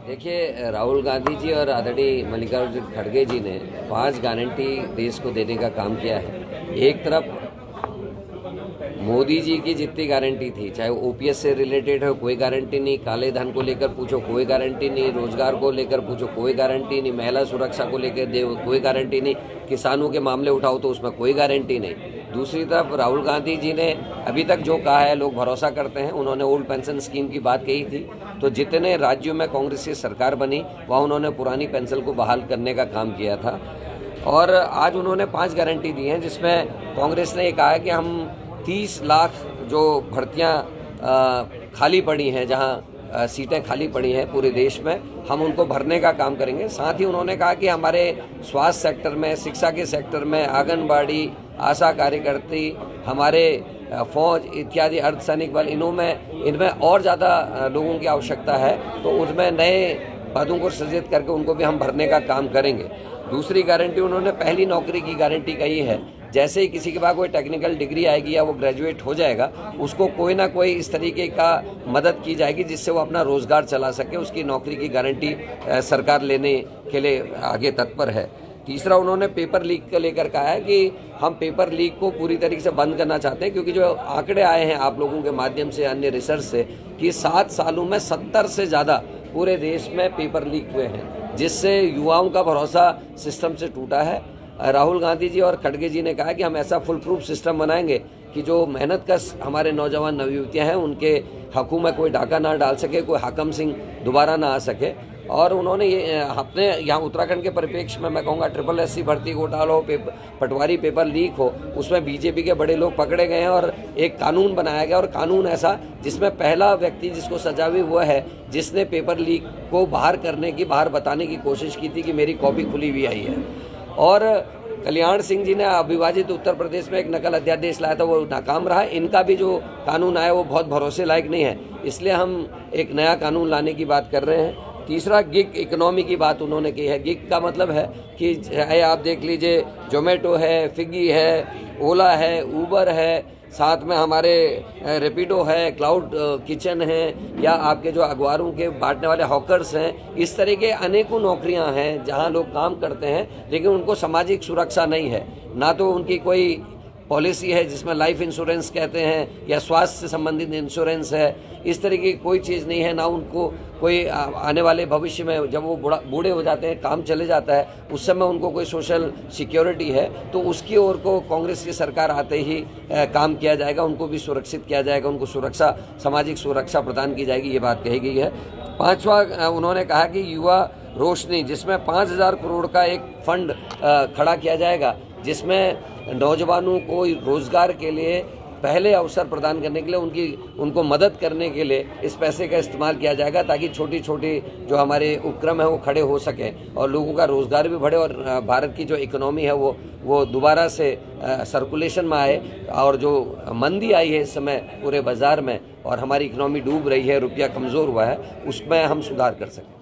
देखिए, राहुल गांधी जी और आदरणीय मल्लिकार्जुन खड़गे जी ने 5 गारंटी देश को देने का काम किया है। एक तरफ मोदी जी की जितनी गारंटी थी, चाहे वो ओपीएस से रिलेटेड हो कोई गारंटी नहीं, काले धन को लेकर पूछो कोई गारंटी नहीं, रोजगार को लेकर पूछो कोई गारंटी नहीं, महिला सुरक्षा को लेकर दे कोई गारंटी नहीं, किसानों के मामले उठाओ तो उसमें कोई गारंटी नहीं। दूसरी तरफ राहुल गांधी जी ने अभी तक जो कहा है लोग भरोसा करते हैं। उन्होंने ओल्ड पेंशन स्कीम की बात कही थी, तो जितने राज्यों में कांग्रेस की सरकार बनी वहाँ उन्होंने पुरानी पेंशन को बहाल करने का काम किया था। और आज उन्होंने 5 गारंटी दी हैं, जिसमें कांग्रेस ने ये कहा है कि हम 30 लाख जो भर्तियां खाली पड़ी हैं, जहां सीटें खाली पड़ी हैं पूरे देश में, हम उनको भरने का काम करेंगे। साथ ही उन्होंने कहा कि हमारे स्वास्थ्य सेक्टर में, शिक्षा के सेक्टर में, आंगनबाड़ी, आशा कार्यकर्ती, हमारे फौज इत्यादि अर्धसैनिक बल, इनमें और ज़्यादा लोगों की आवश्यकता है, तो उसमें नए पदों को सृजित करके उनको भी हम भरने का काम करेंगे। दूसरी गारंटी उन्होंने पहली नौकरी की गारंटी कही है। जैसे ही किसी के पास कोई टेक्निकल डिग्री आएगी या वो ग्रेजुएट हो जाएगा, उसको कोई ना कोई इस तरीके का मदद की जाएगी जिससे वो अपना रोजगार चला सके। उसकी नौकरी की गारंटी सरकार लेने के लिए आगे तत्पर है। तीसरा, उन्होंने पेपर लीक को लेकर कहा है कि हम पेपर लीक को पूरी तरीके से बंद करना चाहते हैं, क्योंकि जो आंकड़े आए हैं आप लोगों के माध्यम से, अन्य रिसर्च से, कि 7 सालों में 70 से ज़्यादा पूरे देश में पेपर लीक हुए हैं, जिससे युवाओं का भरोसा सिस्टम से टूटा है। राहुल गांधी जी और खड़गे जी ने कहा कि हम ऐसा फुल प्रूफ सिस्टम बनाएंगे कि जो मेहनत कश हमारे नौजवान नवयुवतियाँ हैं उनके हकों में कोई डाका ना डाल सके, कोई हाकम सिंह दोबारा ना आ सके। और उन्होंने ये अपने यहाँ उत्तराखंड के परिप्रेक्ष्य में मैं कहूँगा SSC भर्ती घोटाला हो, पटवारी पेपर लीक हो, उसमें बीजेपी के बड़े लोग पकड़े गए हैं और एक कानून बनाया गया, और कानून ऐसा जिसमें पहला व्यक्ति जिसको सजा हुई वो है जिसने पेपर लीक को बाहर बताने की कोशिश की थी कि मेरी कॉपी खुली हुई आई है। और कल्याण सिंह जी ने अविभाजित उत्तर प्रदेश में एक नकल अध्यादेश लाया था, वो नाकाम रहा। इनका भी जो कानून आया वो बहुत भरोसे लायक नहीं है, इसलिए हम एक नया कानून लाने की बात कर रहे हैं। तीसरा, गिग इकोनॉमी की बात उन्होंने की है। गिग का मतलब है कि चाहे आप देख लीजिए, जोमेटो है, स्विगी है, ओला है, उबर है, साथ में हमारे रेपिडो है, क्लाउड किचन है, या आपके जो अखबारों के बांटने वाले हॉकर्स हैं, इस तरह के अनेकों नौकरियां हैं जहां लोग काम करते हैं, लेकिन उनको सामाजिक सुरक्षा नहीं है। ना तो उनकी कोई पॉलिसी है जिसमें लाइफ इंश्योरेंस कहते हैं या स्वास्थ्य से संबंधित इंश्योरेंस है, इस तरह की कोई चीज़ नहीं है। ना उनको कोई आने वाले भविष्य में जब वो बूढ़े हो जाते हैं, काम चले जाता है, उस समय उनको कोई सोशल सिक्योरिटी है, तो उसकी ओर को कांग्रेस की सरकार आते ही काम किया जाएगा। उनको भी सुरक्षित किया जाएगा, उनको सुरक्षा, सामाजिक सुरक्षा प्रदान की जाएगी, ये बात कही गई है। 5वां, उन्होंने कहा कि युवा रोशनी, जिसमें 5,000 करोड़ का एक फंड खड़ा किया जाएगा, जिसमें नौजवानों को रोजगार के लिए पहले अवसर प्रदान करने के लिए, उनको मदद करने के लिए इस पैसे का इस्तेमाल किया जाएगा, ताकि छोटी छोटी जो हमारे उपक्रम है वो खड़े हो सकें और लोगों का रोजगार भी बढ़े, और भारत की जो इकोनॉमी है वो दोबारा से सर्कुलेशन में आए। और जो मंदी आई है इस समय पूरे बाजार में और हमारी इकोनॉमी डूब रही है, रुपया कमज़ोर हुआ है, उसमें हम सुधार कर सकें।